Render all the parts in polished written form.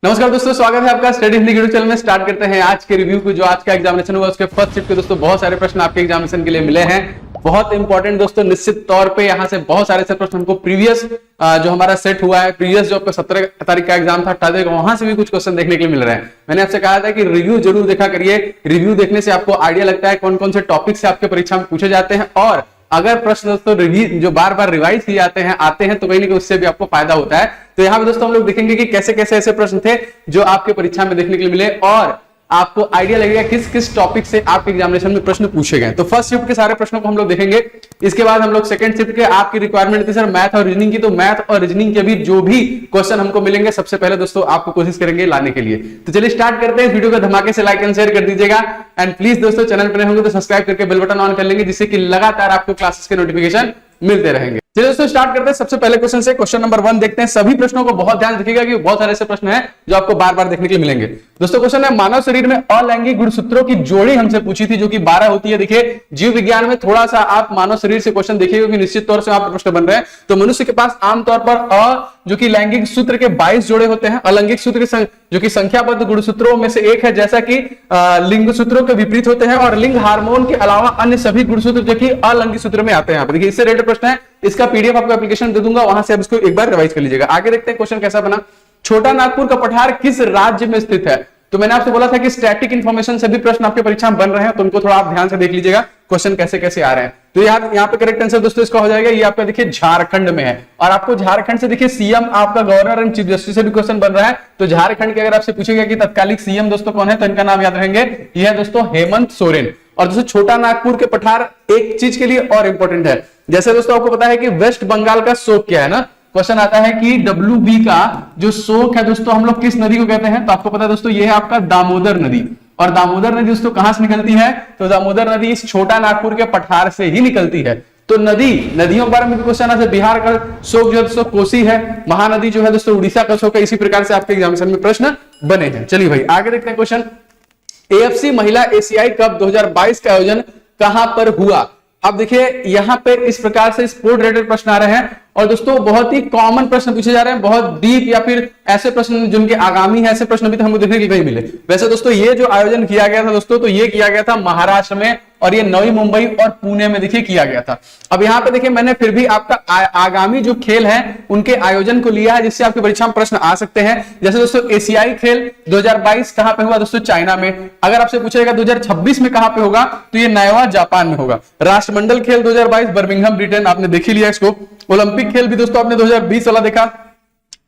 नमस्कार दोस्तों, स्वागत है आपका स्टडी हिंदी यूट्यूब चैनल में। स्टार्ट करते हैं आज के रिव्यू को। जो आज का एग्जामिनेशन हुआ उसके फर्स्ट शिफ्ट के दोस्तों बहुत सारे प्रश्न आपके एग्जामिनेशन के लिए मिले हैं। बहुत इंपॉर्टेंट दोस्तों, निश्चित तौर पे यहाँ से बहुत सारे प्रश्न हमको प्रीवियस जो हमारा सेट हुआ है, प्रीवियस जो आपका 17 तारीख का एग्जाम था 18 तारीख, वहां से भी कुछ क्वेश्चन देखने के लिए मिल रहे हैं। मैंने आपसे कहा था कि रिव्यू जरूर देखा करिए। रिव्यू देखने से आपको आइडिया लगता है कौन कौन से टॉपिक से आपके परीक्षा में पूछे जाते हैं, और अगर प्रश्न दोस्तों रिव्यू जो बार बार रिवाइज किए जाते हैं तो कहीं ना कहीं उससे भी आपको फायदा होता है। तो यहाँ पे दोस्तों हम लोग देखेंगे कि कैसे कैसे ऐसे प्रश्न थे जो आपके परीक्षा में देखने के लिए मिले, और आपको आइडिया लगेगा किस किस टॉपिक से आपके एग्जामिनेशन में प्रश्न पूछे गए। तो फर्स्ट शिफ्ट के सारे प्रश्नों को हम लोग देखेंगे। इसके बाद हम लोग सेकंड शिफ्ट के आपकी रिक्वायरमेंट थी सर मैथ और रीजनिंग की, तो मैथ और रीजनिंग के भी जो भी क्वेश्चन हमको मिलेंगे सबसे पहले दोस्तों आपको कोशिश करेंगे लाने के लिए। तो चलिए स्टार्ट करते हैं। वीडियो को धमाके से लाइक एंड शेयर कर दीजिएगा, एंड प्लीज दोस्तों चैनल पर होंगे तो सब्सक्राइब करके बेल बटन ऑन कर लेंगे, जिससे कि लगातार आपको क्लासेस के नोटिफिकेशन मिलते रहेंगे। चलिए दोस्तों स्टार्ट करते हैं सबसे पहले क्वेश्चन से। क्वेश्चन नंबर 1 देखते हैं। सभी प्रश्नों को बहुत ध्यान रखिएगा कि बहुत सारे ऐसे प्रश्न हैं जो आपको बार बार देखने के लिए मिलेंगे। दोस्तों क्वेश्चन है, मानव शरीर में अलैंगिक गुणसूत्रों की जोड़ी हमसे पूछी थी जो कि 12 होती है। देखिए जीव विज्ञान में थोड़ा सा आप मानव शरीर से क्वेश्चन देखिएगा कि निश्चित तौर से आप प्रश्न बन रहे हैं। तो मनुष्य के पास आमतौर पर जो कि लैंगिक सूत्र के 22 जोड़े होते हैं। अलैंगिक सूत्र के जो कि संख्याबद्ध गुणसूत्रों में से एक है, जैसा कि लिंग सूत्रों के विपरीत होते हैं, और लिंग हार्मोन के अलावा अन्य सभी गुणसूत्र जो कि अलैंगिक सूत्र में आते हैं। देखिए इससे रिलेटेड प्रश्न है, इसका पीडीएफ आपको एप्लीकेशन दे दूंगा, वहां से आप इसको एक बार रिवाइज कर लीजिएगा। आगे देखते हैं क्वेश्चन कैसा बना। छोटा नागपुर का पठार किस राज्य में स्थित है? तो मैंने आपसे बोला था कि स्टैटिक इंफॉर्मेशन से भी प्रश्न आपके परीक्षा में बन रहे हैं, तो उनको थोड़ा आप ध्यान से देख लीजिएगा क्वेश्चन कैसे कैसे आ रहे हैं। तो यहाँ पे करेक्ट आंसर दोस्तों इसका हो जाएगा, ये आपका देखिए झारखंड में है, और आपको झारखंड से देखिए सीएम आपका गवर्नर एंड चीफ जस्टिस से भी क्वेश्चन बन रहा है। तो झारखंड के अगर आपसे पूछेगा कि तत्कालिक सीएम दोस्तों कौन है, तो इनका नाम याद रखेंगे, यह है दोस्तों हेमंत सोरेन। और दोस्तों छोटा नागपुर के पठार एक चीज के लिए और इंपॉर्टेंट है, जैसे दोस्तों आपको पता है कि वेस्ट बंगाल का शोक क्या है ना, क्वेश्चन आता है कि WB का जो शोक है दोस्तों हम लोग किस नदी को कहते हैं? तो आपको पता है दोस्तों ये है आपका दामोदर नदी। और दामोदर नदी दोस्तों कहां से निकलती है? तो दामोदर नदी इस छोटा नागपुर के पठार से ही निकलती है। तो नदियों के बारे में क्वेश्चन आता है। बिहार का शोक जो है दोस्तों कोसी है, महानदी जो है दोस्तों उड़ीसा का शोक है। इसी प्रकार से आपके एग्जामिनेशन में प्रश्न बने हैं। चलिए भाई आगे देखते हैं क्वेश्चन। AFC महिला एशियाई कप 2022 का आयोजन कहां पर हुआ? अब देखिए यहां पे इस प्रकार से स्पोर्ट रिलेटेड प्रश्न आ रहे हैं, और दोस्तों बहुत ही कॉमन प्रश्न पूछे जा रहे हैं, बहुत डीप या फिर ऐसे प्रश्न जिनके आगामी है, ऐसे प्रश्न अभी तो हमको देखने के लिए नहीं मिले। वैसे दोस्तों ये जो आयोजन किया गया था दोस्तों, तो ये किया गया था महाराष्ट्र में, और ये नई मुंबई और पुणे में देखिए किया गया था। अब यहाँ पे देखिए मैंने फिर भी आपका आगामी जो खेल है उनके आयोजन को लिया है, जिससे आपकी परीक्षा में प्रश्न आ सकते हैं। जैसे दोस्तों एशियाई खेल 2022 कहां पे हुआ दोस्तों? चाइना में। अगर आपसे पूछेगा 2026 में कहां पे होगा, तो ये नया जापान में होगा। राष्ट्रमंडल खेल 2022 बर्मिंघम ब्रिटेन, आपने देख ही लिया इसको। ओलंपिक खेल भी दोस्तों आपने 2020 वाला देखा,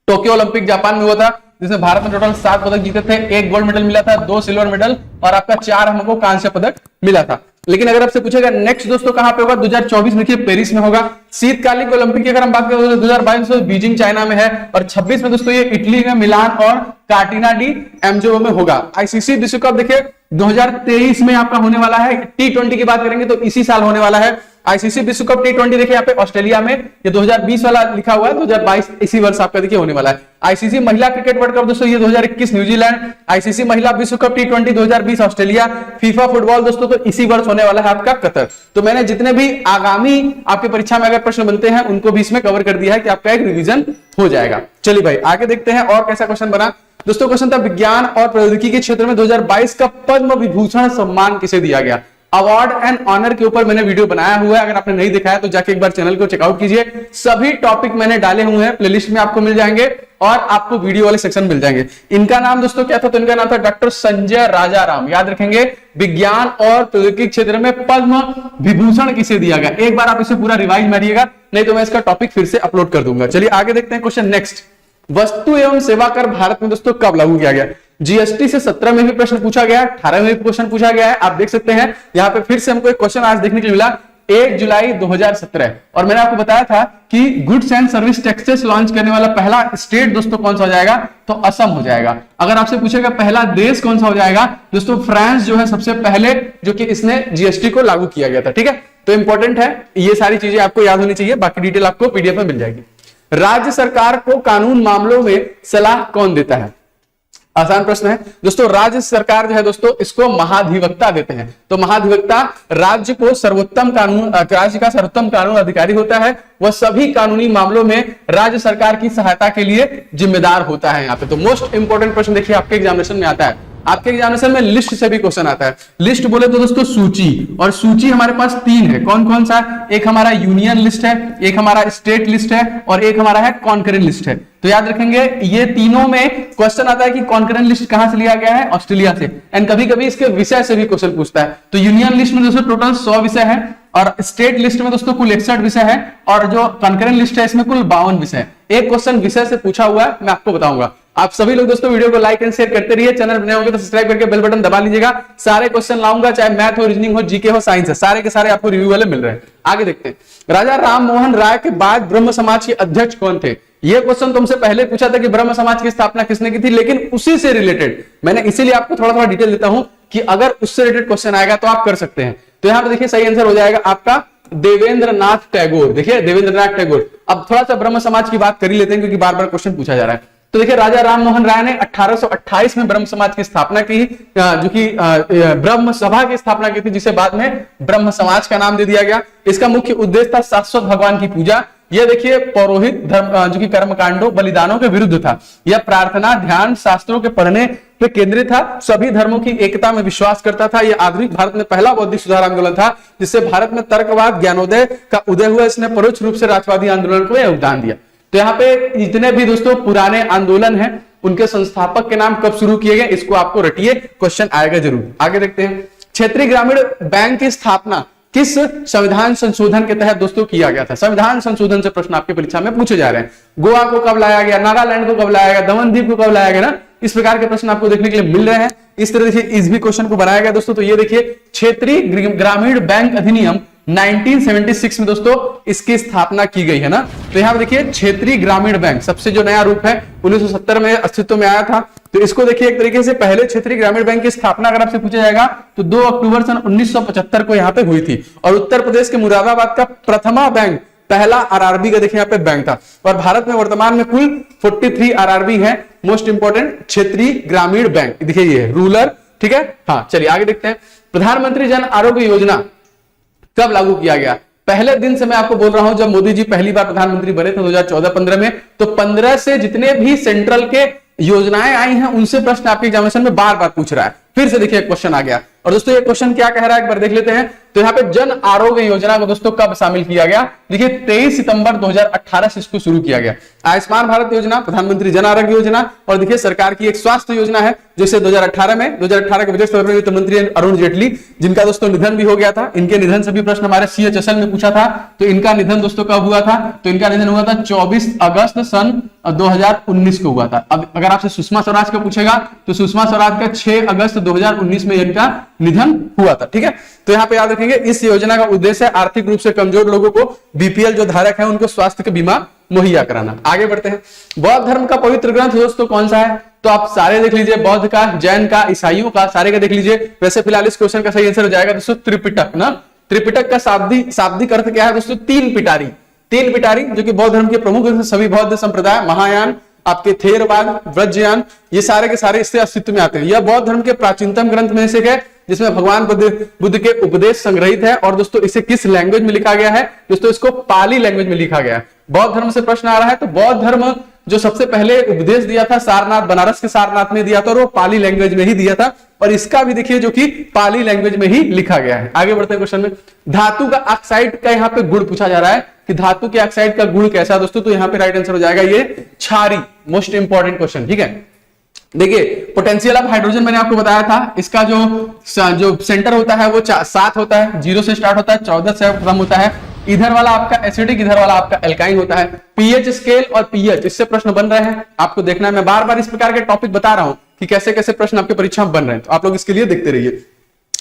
टोक्यो ओलंपिक जापान में हुआ था, जिसमें भारत ने टोटल 7 पदक जीते थे। 1 गोल्ड मेडल मिला था, 2 सिल्वर मेडल, और आपका 4 हमको कांस्य पदक मिला था। लेकिन अगर आपसे पूछेगा नेक्स्ट दोस्तों कहां पे होगा, 2024 में देखिए पेरिस में होगा। शीतकालीन ओलंपिक की अगर हम बात करें तो 2022 में बीजिंग चाइना में है, और 26 में दोस्तों ये इटली में मिलान और कार्टिना डी एम्जो में होगा। आईसीसी विश्व कप देखिए 2023 में आपका होने वाला है। T20 की बात करेंगे तो इसी साल होने वाला है। आईसीसी विश्व कप T20 देखिए यहाँ पे ऑस्ट्रेलिया में, ये 2020 वाला लिखा हुआ है, 2022 इसी वर्ष आपका देखिए होने वाला है। आईसीसी महिला क्रिकेट वर्ल्ड कप दोस्तों ये 2021 न्यूजीलैंड। आईसीसी महिला विश्व cup T20 2020 Australia. FIFA football दोस्तों तो इसी वर्ष होने वाला है आपका कतर। तो मैंने जितने भी आगामी आपकी परीक्षा में अगर प्रश्न बनते हैं उनको भी इसमें कवर कर दिया है कि आपका एक रिवीजन हो जाएगा। चलिए भाई आगे देखते हैं और कैसा क्वेश्चन बना। दोस्तों क्वेश्चन था विज्ञान और प्रौद्योगिकी के क्षेत्र में 2022 का पद्म विभूषण सम्मान किसे दिया गया? अवार्ड एंड ऑनर के ऊपर मैंने वीडियो बनाया हुआ है, अगर आपने नहीं देखा है तो जाके एक बार चैनल को चेकआउट कीजिए। सभी टॉपिक मैंने डाले हुए हैं, प्लेलिस्ट में आपको मिल जाएंगे, और आपको वीडियो वाले सेक्शन मिल जाएंगे। इनका नाम दोस्तों क्या था? तो इनका नाम था डॉक्टर संजय राजाराम। याद रखेंगे विज्ञान और प्रौद्योगिकी क्षेत्र में पद्म विभूषण किसे दिया गया? एक बार आप इसे पूरा रिवाइज मारिएगा, नहीं तो मैं इसका टॉपिक फिर से अपलोड कर दूंगा। चलिए आगे देखते हैं क्वेश्चन नेक्स्ट। वस्तु एवं सेवा कर भारत में दोस्तों कब लागू किया गया? जीएसटी से 17 में भी प्रश्न पूछा गया, 18 में भी क्वेश्चन पूछा गया है। आप देख सकते हैं यहाँ पे फिर से हमको एक क्वेश्चन आज देखने के लिए मिला, 1 जुलाई 2017। और मैंने आपको बताया था कि goods and service taxes launch करने वाला पहला स्टेट दोस्तों कौन सा हो जाएगा? तो असम हो जाएगा। अगर आपसे पूछेगा पहला देश कौन सा हो जाएगा, दोस्तों फ्रांस जो है सबसे पहले जो कि इसने जीएसटी को लागू किया गया था। ठीक है, तो इंपॉर्टेंट है, ये सारी चीजें आपको याद होनी चाहिए, बाकी डिटेल आपको पीडीएफ में मिल जाएगी। राज्य सरकार को कानून मामलों में सलाह कौन देता है? आसान प्रश्न है दोस्तों। राज्य सरकार जो है दोस्तों इसको महाधिवक्ता देते हैं। तो महाधिवक्ता राज्य को सर्वोत्तम कानून, राज्य का सर्वोत्तम कानून अधिकारी होता है। वह सभी कानूनी मामलों में राज्य सरकार की सहायता के लिए जिम्मेदार होता है। यहाँ पे तो मोस्ट इंपोर्टेंट प्रश्न देखिए आपके एग्जामिनेशन में आता है। आपके एग्जामिनेशन में लिस्ट से भी क्वेश्चन आता है। लिस्ट बोले तो दोस्तों सूची, और सूची हमारे पास तीन है। कौन कौन सा? एक हमारा यूनियन लिस्ट है, एक हमारा स्टेट लिस्ट है, और एक हमारा है कॉन्करेंट लिस्ट है। तो याद रखेंगे ये तीनों में क्वेश्चन आता है कि कॉन्करेंट लिस्ट कहां से लिया गया है? ऑस्ट्रेलिया से। एंड कभी कभी इसके विषय से भी क्वेश्चन पूछता है। तो यूनियन लिस्ट में दोस्तों टोटल 100 विषय है, और स्टेट लिस्ट में दोस्तों कुल 61 विषय है, और जो कॉन्करेंट लिस्ट है इसमें कुल 52 विषय है। एक क्वेश्चन विषय से पूछा हुआ है, मैं आपको बताऊंगा। आप सभी लोग दोस्तों वीडियो को लाइक एंड शेयर करते रहिए। चैनल बने होंगे तो सब्सक्राइब करके बेल बटन दबा लीजिएगा। सारे क्वेश्चन लाऊंगा, चाहे मैथ हो, रीजनिंग हो, जीके हो, साइंस है, सारे के सारे आपको रिव्यू वाले मिल रहे हैं। आगे देखते हैं, राजा राम मोहन राय के बाद ब्रह्म समाज के अध्यक्ष कौन थे? यह क्वेश्चन तुमसे पहले पूछा था कि ब्रह्म समाज की स्थापना किसने की थी, लेकिन उसी से रिलेटेड मैंने इसीलिए आपको थोड़ा थोड़ा डिटेल देता हूं कि अगर उससे रिलेटेड क्वेश्चन आएगा तो आप कर सकते हैं। तो यहां पर देखिए सही आंसर हो जाएगा आपका देवेंद्रनाथ टैगोर। देखिए देवेंद्रनाथ टैगोर। अब थोड़ा सा ब्रह्म समाज की बात कर ही लेते हैं क्योंकि बार बार क्वेश्चन पूछा जा रहा है। तो देखिए राजा राम मोहन राय ने 1828 में ब्रह्म समाज की स्थापना की, जो कि ब्रह्म सभा की स्थापना की थी, जिसे बाद में ब्रह्म समाज का नाम दे दिया गया। इसका मुख्य उद्देश्य था शाश्वत भगवान की पूजा। यह देखिए पौरोहित धर्म, जो कि कर्मकांडों बलिदानों के विरुद्ध था। यह प्रार्थना, ध्यान, शास्त्रों के पढ़ने पे केंद्रित था। सभी धर्मों की एकता में विश्वास करता था। यह आधुनिक भारत में पहला बौद्धिक सुधार आंदोलन था जिससे भारत में तर्कवाद, ज्ञानोदय का उदय हुआ। इसने परोक्ष रूप से राष्ट्रवादी आंदोलन को योगदान दिया। तो यहाँ पे जितने भी दोस्तों पुराने आंदोलन हैं उनके संस्थापक के नाम कब शुरू किए गए, इसको आपको रटिए, क्वेश्चन आएगा जरूर। आगे देखते हैं, क्षेत्रीय ग्रामीण बैंक की स्थापना किस संविधान संशोधन के तहत दोस्तों किया गया था? संविधान संशोधन से प्रश्न आपकी परीक्षा में पूछे जा रहे हैं। गोवा को कब लाया गया, नागालैंड को कब लाया गया, दमन दीप को कब लाया गया ना, इस प्रकार के प्रश्न आपको देखने के लिए मिल रहे हैं। इस तरह देखिए इस भी क्वेश्चन को बनाया गया दोस्तों। तो ये देखिए क्षेत्रीय ग्रामीण बैंक अधिनियम 1976 में दोस्तों इसकी स्थापना की गई है ना। तो यहां पर देखिए क्षेत्रीय ग्रामीण बैंक सबसे जो नया रूप है 1970 में अस्तित्व में आया था। तो इसको देखिए एक तरीके से पहले क्षेत्रीय ग्रामीण बैंक की स्थापना अगर आपसे पूछा जाएगा तो 2 अक्टूबर सन 1975 को यहां पे हुई थी। और उत्तर प्रदेश के मुरादाबाद का प्रथमा बैंक, पहला आरआरबी का देखिए यहाँ पे बैंक था। और भारत में वर्तमान में कुल 43 आरआरबी है। मोस्ट इंपोर्टेंट क्षेत्रीय ग्रामीण बैंक देखिए ये रूरल, ठीक है। हाँ चलिए आगे देखते हैं, प्रधानमंत्री जन आरोग्य योजना कब लागू किया गया? पहले दिन से मैं आपको बोल रहा हूं जब मोदी जी पहली बार प्रधानमंत्री बने थे 2014-15 में। तो 15 से जितने भी सेंट्रल के योजनाएं आई हैं उनसे प्रश्न आपके एग्जामिनेशन में बार बार पूछ रहा है। फिर से देखिए क्वेश्चन आ गया। और दोस्तों ये क्वेश्चन क्या कह रहा है एक बार देख लेते हैं। तो यहाँ पे जन आरोग्य योजना को दोस्तों कब शामिल किया गया? देखिए 23 सितंबर 2018 से इसको शुरू किया गया। आयुष्मान भारत योजना, प्रधानमंत्री जन आरोग्य योजना, और देखिए सरकार की एक स्वास्थ्य योजना है जिसे 2018 के बजट सत्र में वित्त मंत्री अरुण जेटली, जिनका दोस्तों निधन भी हो गया था। इनके निधन से भी प्रश्न हमारे CHSL में पूछा था। तो इनका निधन दोस्तों कब हुआ था? तो इनका निधन हुआ था 24 अगस्त सन 2019 को हुआ था। अब अगर आपसे सुषमा स्वराज का पूछेगा तो सुषमा स्वराज का 6 अगस्त 2019 में इनका निधन हुआ था, ठीक है। तो यहाँ पे याद रखेंगे इस योजना का उद्देश्य है आर्थिक रूप से कमजोर लोगों को, BPL जो धारक है उनको स्वास्थ्य का बीमा मुहैया कराना। आगे बढ़ते हैं, बौद्ध धर्म का पवित्र ग्रंथ दोस्तों कौन सा है? तो आप सारे देख लीजिए, बौद्ध का, जैन का, ईसाइयों का, सारे का देख लीजिए। वैसे फिलहाल इस क्वेश्चन का सही आंसर हो जाएगा दोस्तों त्रिपिटक ना। त्रिपिटक का शाब्दिक अर्थ क्या है दोस्तों? तीन पिटारी। तीन पिटारी जो कि बौद्ध धर्म के प्रमुख सभी बौद्ध संप्रदाय, महायान, आपके थेरवाद, वज्रयान, ये सारे के सारे इससे अस्तित्व में आते हैं। यह बौद्ध धर्म के प्राचीनतम ग्रंथ में से है जिसमें भगवान बुद्ध के उपदेश संग्रहित है। और दोस्तों इसे किस लैंग्वेज में लिखा गया है? दोस्तों इसको पाली लैंग्वेज में लिखा गया है। बौद्ध धर्म से प्रश्न आ रहा है तो बौद्ध धर्म जो सबसे पहले उपदेश दिया था सारनाथ, बनारस के सारनाथ में दिया था, और वो पाली लैंग्वेज में ही दिया था। और इसका भी देखिए जो कि पाली लैंग्वेज में ही लिखा गया है। आगे बढ़ते हैं क्वेश्चन में, धातु का ऑक्साइड का यहाँ पे गुण पूछा जा रहा है कि धातु के ऑक्साइड का गुण कैसा है दोस्तों? तो यहाँ पे राइट आंसर हो जाएगा ये क्षारी। मोस्ट इंपॉर्टेंट क्वेश्चन, ठीक है। देखिए पोटेंशियल ऑफ हाइड्रोजन मैंने आपको बताया था, इसका जो सेंटर होता है वो 7 होता है, 0 से स्टार्ट होता है, 14 से खत्म होता है। इधर वाला आपका एसिडिक, इधर वाला आपका एल्काइन होता है। पीएच स्केल और पीएच, इससे प्रश्न बन रहे हैं, आपको देखना है। मैं बार बार इस प्रकार के टॉपिक बता रहा हूं कि कैसे कैसे प्रश्न आपके परीक्षा में बन रहे हैं, तो आप लोग इसके लिए देखते रहिए।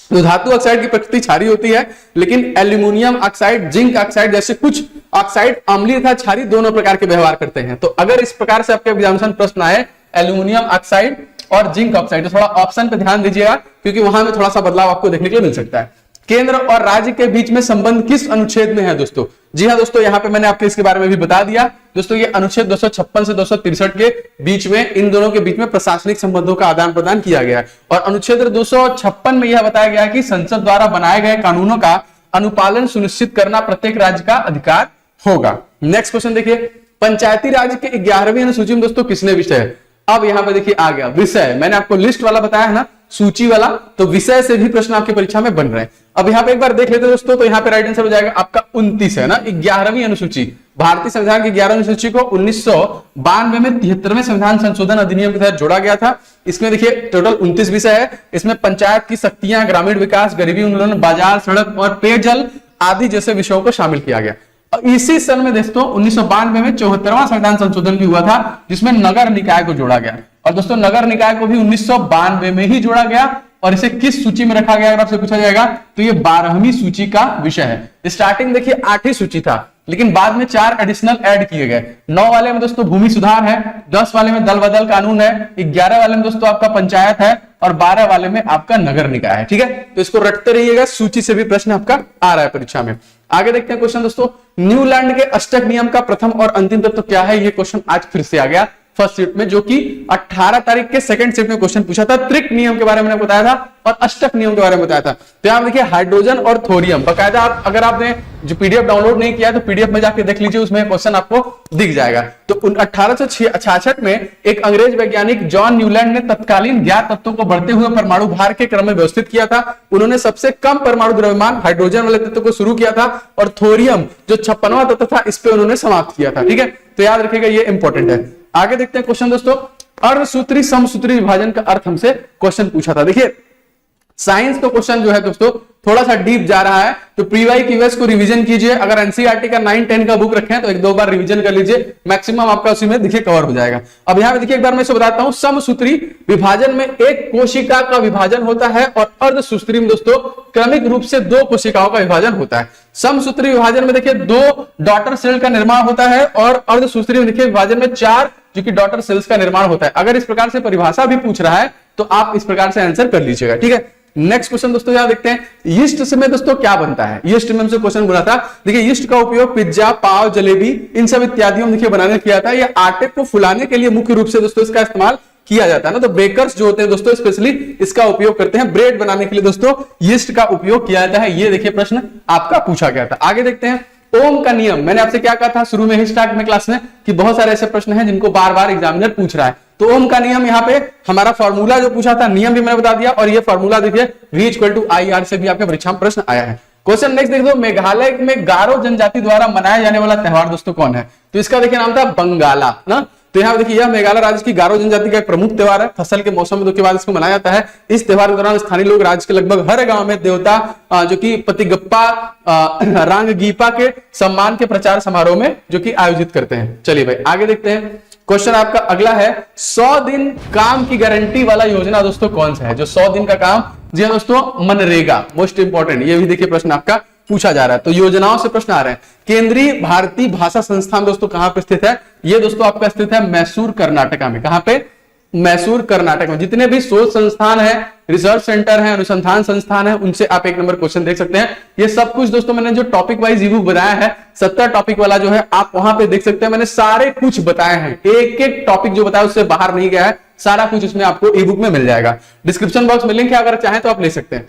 तो धातु ऑक्साइड की प्रकृति क्षारी होती है, लेकिन एल्यूमिनियम ऑक्साइड, जिंक ऑक्साइड जैसे कुछ ऑक्साइड अम्लीय तथा क्षारी दोनों प्रकार के व्यवहार करते हैं। तो अगर इस प्रकार से आपके एग्जामिनेशन प्रश्न आए एल्यूमिनियम ऑक्साइड और जिंक ऑक्साइड, तो थोड़ा ऑप्शन पे ध्यान दीजिएगा क्योंकि वहां में थोड़ा सा बदलाव आपको देखने के लिए मिल सकता है। केंद्र और राज्य के बीच में संबंध किस अनुच्छेद में है दोस्तों? जी हाँ दोस्तों, यहाँ पे मैंने आपको इसके बारे में भी बता दिया दोस्तों। ये अनुच्छेद 256 से 263 के बीच में इन दोनों के बीच में प्रशासनिक संबंधों का आदान प्रदान किया गया है। और अनुच्छेद 256 में यह बताया गया है कि संसद द्वारा बनाए गए कानूनों का अनुपालन सुनिश्चित करना प्रत्येक राज्य का अधिकार होगा। नेक्स्ट क्वेश्चन देखिए, पंचायती राज के 11वीं अनुसूची में दोस्तों किसने विषय? अब यहां पे देखिए आ गया विषय। मैंने आपको लिस्ट वाला बताया है ना, सूची वाला, तो विषय से भी प्रश्न आपकी परीक्षा में बन रहे हैं। अब यहाँ पे एक बार देख लेते हैं दोस्तों, तो यहाँ पे राइट आंसर हो जाएगा आपका 29 है ना, 11वीं अनुसूची। भारतीय संविधान की 11वीं अनुसूची को 1992 में 73वें संविधान संशोधन अधिनियम के तहत जोड़ा गया था। इसमें देखिए टोटल 29 विषय है। इसमें पंचायत की शक्तियां, ग्रामीण विकास, गरीबी उन्मूलन, बाजार, सड़क और पेयजल आदि जैसे विषयों को शामिल किया गया। इसी सन में दोस्तों 1992 में 74वां संविधान संशोधन भी हुआ था, जिसमें नगर निकाय को जोड़ा गया। और दोस्तों नगर निकाय को भी 1992 में ही जोड़ा गया। और इसे किस सूची में रखा गया अगर आपसे पूछा जाएगा तो ये 12वीं सूची का विषय है। स्टार्टिंग देखिए 8 ही सूची था, लेकिन बाद में 4 एडिशनल ऐड किए गए। 9 वाले में दोस्तों भूमि सुधार है, 10 वाले में दल बदल कानून है, 11 वाले में दोस्तों आपका पंचायत है और 12 वाले में आपका नगर निकाय है। ठीक है, तो इसको रटते रहिएगा, सूची से भी प्रश्न आपका आ रहा है परीक्षा में। आगे देखते हैं क्वेश्चन दोस्तों, न्यूलैंड के अष्टक नियम का प्रथम और अंतिम तत्व क्या है? ये क्वेश्चन आज फिर से आ गया फर्स्ट शिफ्ट में, जो कि 18 तारीख के सेकंड शिफ्ट में क्वेश्चन पूछा था। त्रिक नियम के बारे में मैंने बताया था और अष्टक नियम के बारे में बताया था। तो आप देखिए हाइड्रोजन और थोरियम बकायदा, आप अगर आपने जो पीडीएफ डाउनलोड नहीं किया तो पीडीएफ में जाके देख लीजिए, उसमें क्वेश्चन आपको दिख जाएगा। तो 1866 में एक अंग्रेज वैज्ञानिक जॉन न्यूलैंड ने तत्कालीन ज्ञात तत्वों को बढ़ते हुए परमाणु भार के क्रम में व्यवस्थित किया था। उन्होंने सबसे कम परमाणु द्रव्यमान हाइड्रोजन वाले तत्व को शुरू किया था और थोरियम जो 56वां तत्व था इस पे उन्होंने समाप्त किया था। ठीक है, तो याद रखिएगा ये इंपॉर्टेंट है। आगे देखते हैं क्वेश्चन दोस्तों, अर्धसूत्री समसूत्री विभाजन का अर्थ हमसे क्वेश्चन पूछा था। देखिए साइंस का क्वेश्चन जो है दोस्तों थोड़ा सा डीप जा रहा है, तो प्रीवाई क्यूएस को रिवीजन कीजिए। अगर एनसीईआरटी का 9-10 का बुक रखें तो 1-2 बार रिवीजन कर लीजिए, मैक्सिमम आपका उसी में देखिए कवर हो जाएगा। अब यहां पे देखिए एक बार मैं इसे बताता हूं, समसूत्री विभाजन में एक कोशिका का विभाजन होता है और अर्धसूत्री में दोस्तों क्रमिक रूप से 2 कोशिकाओं का विभाजन होता है। समसूत्री विभाजन में देखिए 2 डॉटर सेल का निर्माण होता है और अर्धसूत्री में देखिए विभाजन में 4 जो कि डॉटर सेल्स का निर्माण होता है। अगर इस प्रकार से परिभाषा भी पूछ रहा है तो आप इस प्रकार से आंसर कर लीजिएगा। ठीक है, नेक्स्ट क्वेश्चन दोस्तों यहां देखते हैं, यीस्ट से में दोस्तों क्या बनता है? यीस्ट में हमसे क्वेश्चन बोला था। देखिए यीस्ट का उपयोग पिज्जा, पाव, जलेबी इन सब इत्यादियों में देखिए बनाने किया था। ये आटे को फुलाने के लिए मुख्य रूप से दोस्तों इसका इस्तेमाल किया जाता है ना। तो बेकर्स जो होते हैं दोस्तों स्पेशली इसका उपयोग करते हैं। ब्रेड बनाने के लिए दोस्तों यीस्ट का उपयोग किया जाता है। ये देखिए प्रश्न आपका पूछा गया था। आगे देखते हैं, ओम का नियम। मैंने आपसे क्या कहा था शुरू में ही स्टार्ट में क्लास में कि बहुत सारे ऐसे प्रश्न हैं जिनको बार बार एग्जामिनर पूछ रहा है। तो ओम का नियम यहाँ पे हमारा फॉर्मूला जो पूछा था, नियम भी मैंने बता दिया और ये फॉर्मूला देखिए V=IR से भी आपके परीक्षा में प्रश्न आया है। क्वेश्चन नेक्स्ट देख दो, मेघालय में गारो जनजाति द्वारा मनाया जाने वाला त्योहार दोस्तों कौन है? तो इसका देखिए नाम था बंगाला ना। तो यहाँ देखिए यह मेघालय राज्य की गारो जनजाति का एक प्रमुख त्योहार है। फसल के मौसम में के बाद इसको मनाया जाता है। इस त्योहार के दौरान स्थानीय लोग राज्य के लगभग हर गांव में देवता जो कि पतिगप्पा रांगगीपा के सम्मान के प्रचार समारोह में जो कि आयोजित करते हैं। चलिए भाई आगे देखते हैं, क्वेश्चन आपका अगला है, 100 दिन काम की गारंटी वाला योजना दोस्तों कौन सा है? जो 100 दिन का काम, जी हाँ दोस्तों मनरेगा, मोस्ट इंपॉर्टेंट। ये भी देखिए प्रश्न आपका पूछा जा रहा है। तो योजनाओं से प्रश्न आ रहे हैं। केंद्रीय भारतीय भाषा संस्थान दोस्तों कहां पे स्थित है? ये दोस्तों आपका स्थित है मैसूर कर्नाटका में। कहां पे? मैसूर कर्नाटक में। जितने भी शोध संस्थान है, रिसर्च सेंटर है, अनुसंधान संस्थान है, उनसे आप 1 नंबर क्वेश्चन देख सकते हैं। ये सब कुछ दोस्तों मैंने जो टॉपिक वाइज ई बुक बनाया है 70 टॉपिक वाला जो है आप वहां पे देख सकते हैं। मैंने सारे कुछ बताए हैं, एक एक टॉपिक जो बताया उससे बाहर नहीं गया है, सारा कुछ उसमें आपको ई बुक में मिल जाएगा। डिस्क्रिप्शन बॉक्स में लिंक है, अगर चाहें तो आप ले सकते हैं।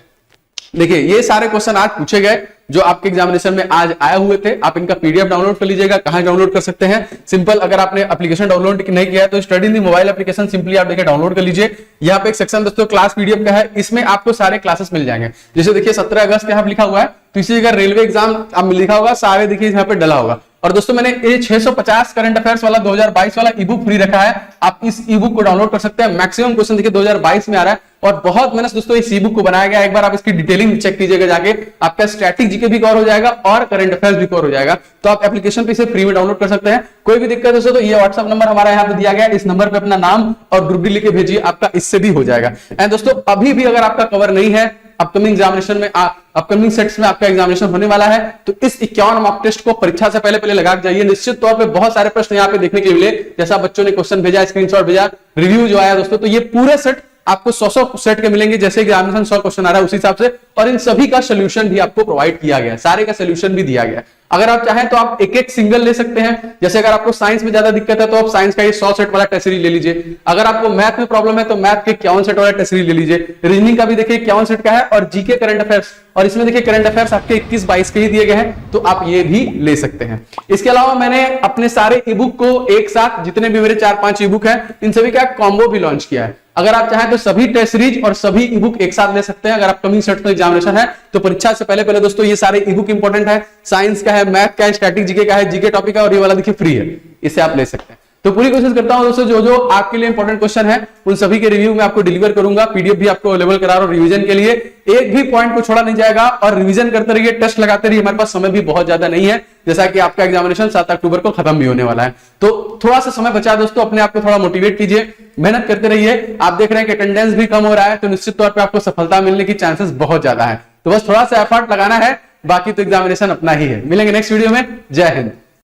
देखिए ये सारे क्वेश्चन आज पूछे गए जो आपके एग्जामिनेशन में आज आए हुए थे। आप इनका पीडीएफ डाउनलोड कर लीजिएगा। कहां डाउनलोड कर सकते हैं? सिंपल, अगर आपने एप्लीकेशन डाउनलोड नहीं किया है तो study in the mobile application simply आप देखिए डाउनलोड कर लीजिए। यहाँ पे एक सेक्शन दोस्तों क्लास पीडीएफ का है, इसमें आपको सारे क्लासेस मिल जाएंगे। जैसे देखिए 17 अगस्त यहाँ लिखा हुआ है, तो इसी जगह रेलवे एग्जाम आप लिखा होगा, सारे देखिए यहाँ पे डला होगा। और दोस्तों मैंने ये 650 करंट अफेयर्स वाला 2022 वाला ई बुक फ्री रखा है, आप इस ई बुक को डाउनलोड कर सकते हैं। मैक्सिमम क्वेश्चन देखिए 2022 में आ रहा है और बहुत मेहनत दोस्तों इस ई बुक को बनाया गया। एक बार आप इसकी डिटेलिंग चेक कीजिएगा जाके, आपका स्टैटिक जीके भी कवर हो जाएगा और करंट अफेयर्स भी कवर हो जाएगा। तो आप एप्लीकेशन पे इसे फ्री में डाउनलोड कर सकते हैं। कोई भी दिक्कत है तो ये व्हाट्सएप नंबर हमारा यहाँ पे दिया गया है, इस नंबर पे अपना नाम और ग्रुप डी लिख के भेजिए, आपका इससे भी हो जाएगा। एंड दोस्तों अभी भी अगर आपका कवर नहीं है, अपकमिंग एग्जामिनेशन में अपकमिंग सेट्स में आपका एग्जामिनेशन होने वाला है, तो इस 51 मॉक टेस्ट को परीक्षा से पहले लगा के जाइए। निश्चित तौर पे बहुत सारे प्रश्न यहाँ पे देखने के लिए मिले, जैसा बच्चों ने क्वेश्चन भेजा, स्क्रीनशॉट भेजा, रिव्यू जो आया दोस्तों, तो ये पूरे सेट आपको 100 सेट के मिलेंगे, जैसे एग्जामिनेशन 100 क्वेश्चन आ रहा है उसी हिसाब से, और इन सभी का सोल्यूशन भी आपको प्रोवाइड किया गया है, सारे का सोल्यूशन भी दिया गया है। अगर आप चाहें तो आप एक एक सिंगल ले सकते हैं, जैसे अगर आपको साइंस में ज्यादा दिक्कत है तो आप साइंस का ये 100 सेट वाला टेस्ट सीरीज ले लीजिए। अगर आपको मैथ में प्रॉब्लम है तो मैथ के 51 सेट वाला टेस्ट सीरीज ले लीजिए। रीजनिंग का भी देखिए 51 सेट का है, और जीके करंट अफेयर्स, और इसमें देखिए करंट अफेयर्स आपके 21-22 के ही दिए गए हैं, तो आप ये भी ले सकते हैं। इसके अलावा मैंने अपने सारे ई बुक को एक साथ, जितने भी मेरे 4-5 ई बुक है, इन सभी का कॉम्बो भी लॉन्च किया है। अगर आप चाहें तो सभी टेस्ट सीरीज और सभी ई बुक एक साथ ले सकते हैं। अगर अपकमिंग सेट में एग्जामिनेशन है तो परीक्षा से पहले दोस्तों ये सारे ई बुक इंपॉर्टेंट है, साइंस का है, मैथ का है, स्टैटिक जीके का है, जीके टॉपिक का, और ये वाला देखिए फ्री है, इसे आप ले सकते हैं। तो पूरी कोशिश करता हूं दोस्तों जो जो आपके लिए इंपॉर्टेंट क्वेश्चन है उन सभी के रिव्यू में आपको डिलीवर करूंगा। पीडीएफ भी आपको अवेलेबल करा रहा हूं रिवीजन के लिए, एक भी पॉइंट को छोड़ा नहीं जाएगा, और रिवीजन करते रहिए, टेस्ट लगाते रहिए। हमारे पास समय भी बहुत ज्यादा नहीं है, जैसा कि आपका एग्जामिनेशन 7 अक्टूबर को खत्म भी होने वाला है, तो थोड़ा सा समय बचा दोस्तों, अपने आप को थोड़ा मोटिवेट कीजिए, मेहनत करते रहिए। आप देख रहे हैं कि अटेंडेंस भी कम हो रहा है, तो निश्चित तौर पर आपको सफलता मिलने की चांसेस बहुत ज्यादा है। तो बस थोड़ा सा एफर्ट लगाना है, बाकी तो एग्जामिनेशन अपना ही है। मिलेंगे नेक्स्ट वीडियो में। जय हिंद।